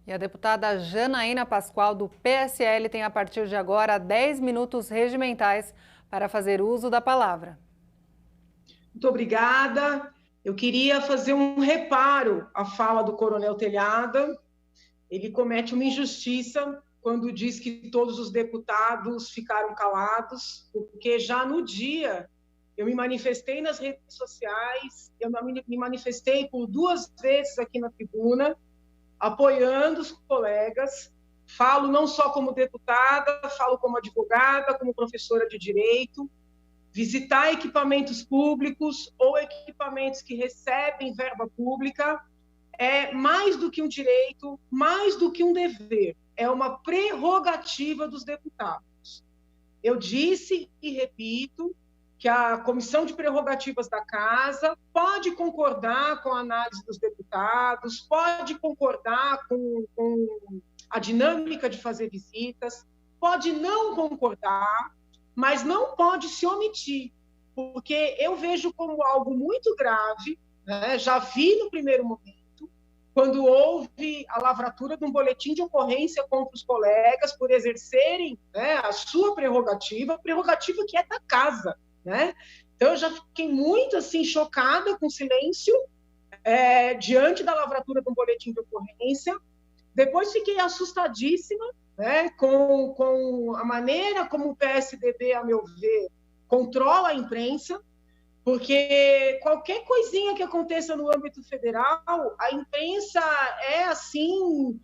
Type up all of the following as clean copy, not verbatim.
E a deputada Janaína Pascoal, do PSL, tem a partir de agora 10 minutos regimentais para fazer uso da palavra. Muito obrigada. Eu queria fazer um reparo à fala do Coronel Telhada. Ele comete uma injustiça quando diz que todos os deputados ficaram calados, porque já no dia eu me manifestei nas redes sociais, eu me manifestei por 2 vezes aqui na tribuna, apoiando os colegas. Falo não só como deputada, falo como advogada, como professora de direito. Visitar equipamentos públicos ou equipamentos que recebem verba pública é mais do que um direito, mais do que um dever, é uma prerrogativa dos deputados. Eu disse e repito que a Comissão de Prerrogativas da Casa pode concordar com a análise dos deputados, pode concordar com a dinâmica de fazer visitas, pode não concordar, mas não pode se omitir, porque eu vejo como algo muito grave, né? Já vi no primeiro momento, quando houve a lavratura de um boletim de ocorrência contra os colegas por exercerem, né, a sua prerrogativa que é da casa, né? Então, eu já fiquei muito assim, chocada com o silêncio diante da lavratura de um boletim de ocorrência. Depois fiquei assustadíssima, né, com a maneira como o PSDB, a meu ver, controla a imprensa, porque qualquer coisinha que aconteça no âmbito federal, a imprensa é assim,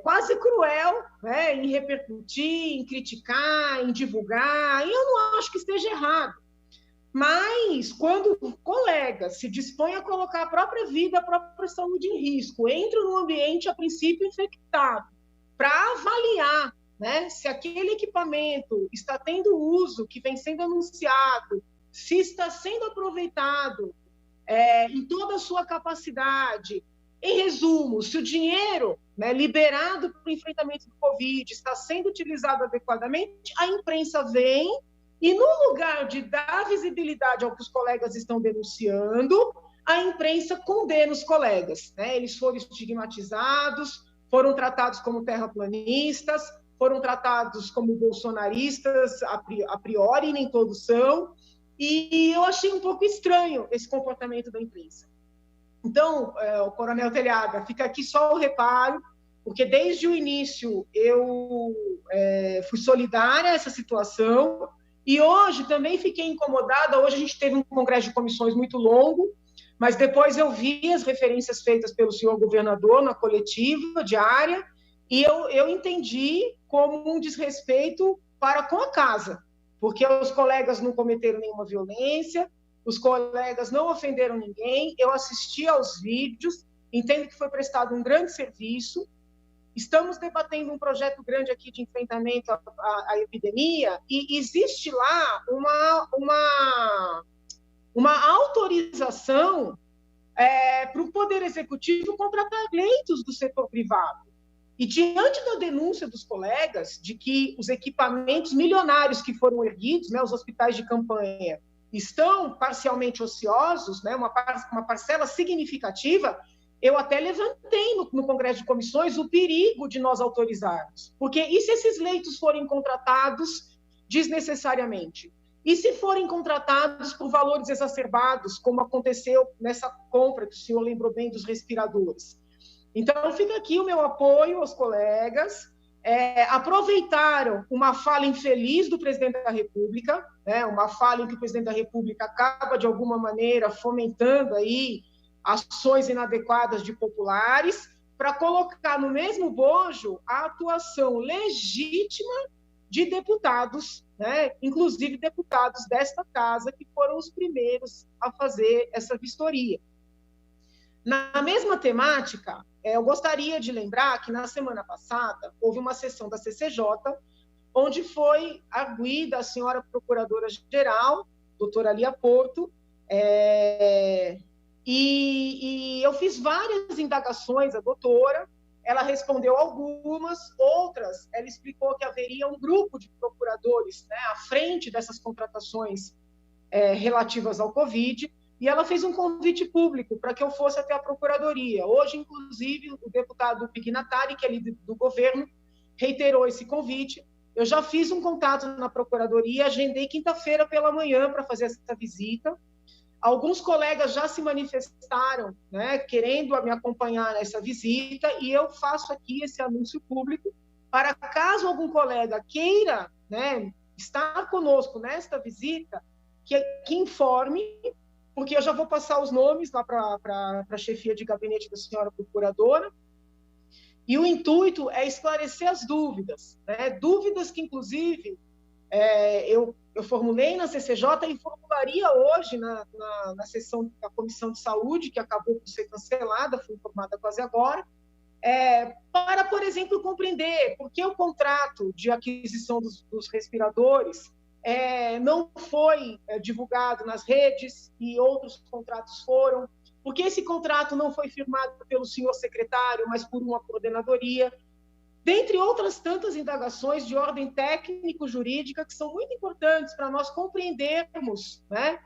quase cruel, né, em repercutir, em criticar, em divulgar, e eu não acho que esteja errado. Mas, quando colegas se dispõem a colocar a própria vida, a própria saúde em risco, entram no ambiente, a princípio, infectado, para avaliar, né, se aquele equipamento está tendo uso, que vem sendo anunciado, se está sendo aproveitado em toda a sua capacidade. Em resumo, se o dinheiro, né, liberado para o enfrentamento do Covid está sendo utilizado adequadamente, a imprensa vem e, no lugar de dar visibilidade ao que os colegas estão denunciando, a imprensa condena os colegas, né? Eles foram estigmatizados, foram tratados como terraplanistas, foram tratados como bolsonaristas, a priori, nem todos são, e eu achei um pouco estranho esse comportamento da imprensa. Então, o Coronel Telhada, fica aqui só o reparo, porque desde o início eu fui solidária a essa situação, e hoje também fiquei incomodada. Hoje a gente teve um congresso de comissões muito longo, mas depois eu vi as referências feitas pelo senhor governador na coletiva diária, e eu entendi como um desrespeito para com a casa, porque os colegas não cometeram nenhuma violência, os colegas não ofenderam ninguém, eu assisti aos vídeos, entendo que foi prestado um grande serviço. Estamos debatendo um projeto grande aqui de enfrentamento à epidemia, e existe lá uma autorização para o Poder Executivo contratar leitos do setor privado. E diante da denúncia dos colegas de que os equipamentos milionários que foram erguidos, né, os hospitais de campanha, estão parcialmente ociosos, né, uma parcela significativa, eu até levantei no Congresso de Comissões o perigo de nós autorizarmos. Porque e se esses leitos forem contratados desnecessariamente? E se forem contratados por valores exacerbados, como aconteceu nessa compra, que o senhor lembrou bem, dos respiradores? Então, fica aqui o meu apoio aos colegas. Aproveitaram uma fala infeliz do presidente da República, né, uma fala em que o presidente da República acaba, de alguma maneira, fomentando aí ações inadequadas de populares, para colocar no mesmo bojo a atuação legítima de deputados, né, inclusive deputados desta casa, que foram os primeiros a fazer essa vistoria. Na mesma temática, eu gostaria de lembrar que na semana passada houve uma sessão da CCJ, onde foi arguida a senhora procuradora-geral, doutora Lia Porto, e eu fiz várias indagações à doutora, ela respondeu algumas, outras ela explicou que haveria um grupo de procuradores, né, à frente dessas contratações relativas ao Covid, e ela fez um convite público para que eu fosse até a Procuradoria. Hoje, inclusive, o deputado Pignatari, que é líder do governo, reiterou esse convite. Eu já fiz um contato na Procuradoria, agendei quinta-feira pela manhã para fazer essa visita. Alguns colegas já se manifestaram, né, querendo me acompanhar nessa visita, e eu faço aqui esse anúncio público para caso algum colega queira, né, estar conosco nesta visita, que informe, porque eu já vou passar os nomes lá para a chefia de gabinete da senhora procuradora, e o intuito é esclarecer as dúvidas, né, dúvidas que, inclusive, eu formulei na CCJ e formularia hoje na sessão da Comissão de Saúde, que acabou por ser cancelada, fui informada quase agora, para, por exemplo, compreender por que o contrato de aquisição dos respiradores não foi divulgado nas redes e outros contratos foram, por que esse contrato não foi firmado pelo senhor secretário, mas por uma coordenadoria, dentre outras tantas indagações de ordem técnico-jurídica que são muito importantes para nós compreendermos, né,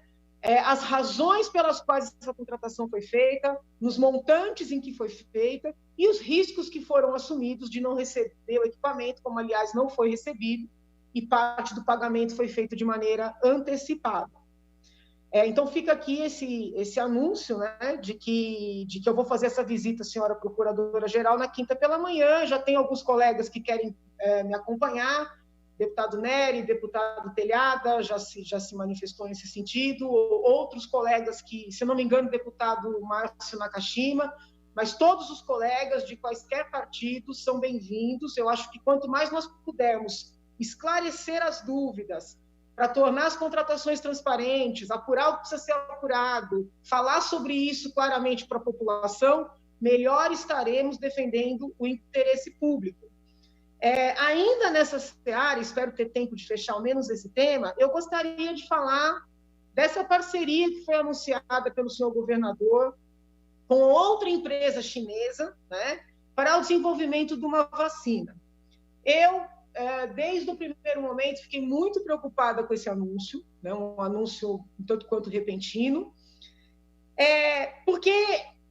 as razões pelas quais essa contratação foi feita, nos montantes em que foi feita e os riscos que foram assumidos de não receber o equipamento, como, aliás, não foi recebido, e parte do pagamento foi feito de maneira antecipada. Então, fica aqui esse anúncio, né, de que eu vou fazer essa visita, senhora Procuradora-Geral, na quinta pela manhã. Já tem alguns colegas que querem me acompanhar, deputado Nery, deputado Telhada, já se manifestou nesse sentido, outros colegas que, se não me engano, deputado Márcio Nakashima, mas todos os colegas de quaisquer partidos são bem-vindos. Eu acho que quanto mais nós pudermos esclarecer as dúvidas, para tornar as contratações transparentes, apurar o que precisa ser apurado, falar sobre isso claramente para a população, melhor estaremos defendendo o interesse público. Ainda nessa seara, espero ter tempo de fechar ao menos esse tema, eu gostaria de falar dessa parceria que foi anunciada pelo senhor governador com outra empresa chinesa, né, para o desenvolvimento de uma vacina. Desde o primeiro momento, fiquei muito preocupada com esse anúncio, né, um anúncio um tanto quanto repentino, porque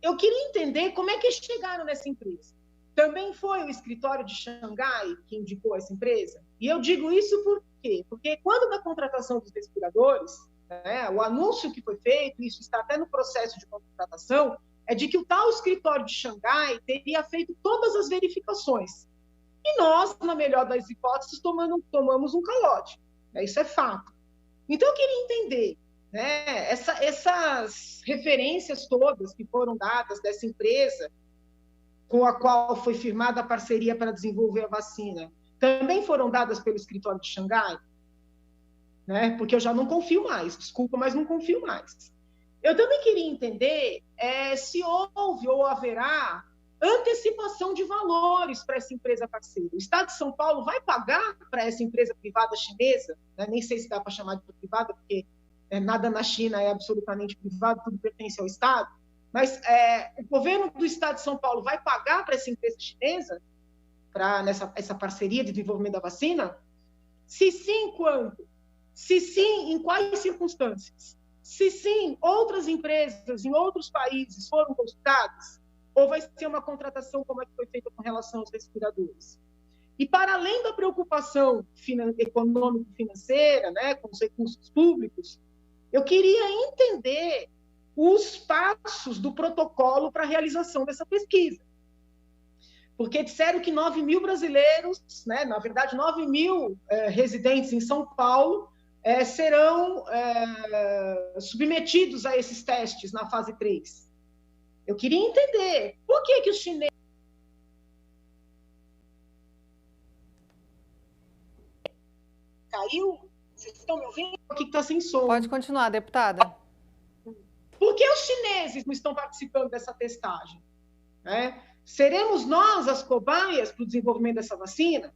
eu queria entender como é que eles chegaram nessa empresa. Também foi o escritório de Xangai que indicou essa empresa? E eu digo isso por quê? Porque quando da contratação dos respiradores, né, o anúncio que foi feito, isso está até no processo de contratação, é de que o tal escritório de Xangai teria feito todas as verificações. E nós, na melhor das hipóteses, tomamos um calote. Isso é fato. Então, eu queria entender, né, essas referências todas que foram dadas dessa empresa com a qual foi firmada a parceria para desenvolver a vacina, também foram dadas pelo escritório de Xangai? Né? Porque eu já não confio mais, desculpa, mas não confio mais. Eu também queria entender se houve ou haverá antecipação de valores para essa empresa parceira. O Estado de São Paulo vai pagar para essa empresa privada chinesa, né? Nem sei se dá para chamar de privada, porque nada na China é absolutamente privado, tudo pertence ao Estado, mas o governo do Estado de São Paulo vai pagar para essa empresa chinesa, para essa parceria de desenvolvimento da vacina? Se sim, quanto? Se sim, em quais circunstâncias? Se sim, outras empresas em outros países foram consultadas? Ou vai ser uma contratação como é que foi feita com relação aos respiradores? E, para além da preocupação econômico-financeira, né, com os recursos públicos, eu queria entender os passos do protocolo para a realização dessa pesquisa. Porque disseram que 9 mil brasileiros, né, na verdade, 9 mil residentes em São Paulo, serão submetidos a esses testes na fase 3. Eu queria entender por que os chineses... Caiu? Vocês estão me ouvindo? O que está sem som? Pode continuar, deputada. Por que os chineses não estão participando dessa testagem? Seremos nós as cobaias para o desenvolvimento dessa vacina?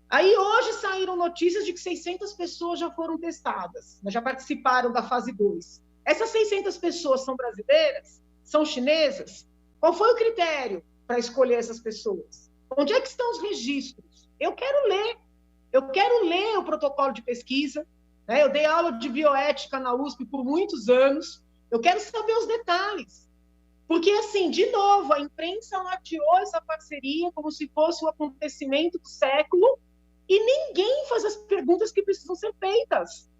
Aí hoje saíram notícias de que 600 pessoas já foram testadas, já participaram da fase 2. Essas 600 pessoas são brasileiras? São chinesas? Qual foi o critério para escolher essas pessoas? Onde é que estão os registros? Eu quero ler o protocolo de pesquisa, né? Eu dei aula de bioética na USP por muitos anos, Eu quero saber os detalhes. Porque, assim, de novo, a imprensa lateou essa parceria como se fosse o acontecimento do século e ninguém faz as perguntas que precisam ser feitas.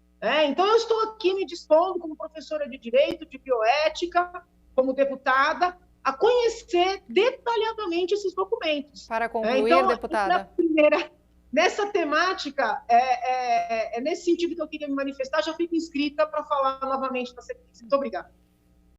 Então, eu estou aqui me dispondo como professora de Direito, de Bioética, como deputada, a conhecer detalhadamente esses documentos. Para concluir, deputada... Nessa temática, nesse sentido que eu queria me manifestar, já fico inscrita para falar novamente na sequência. Muito obrigada.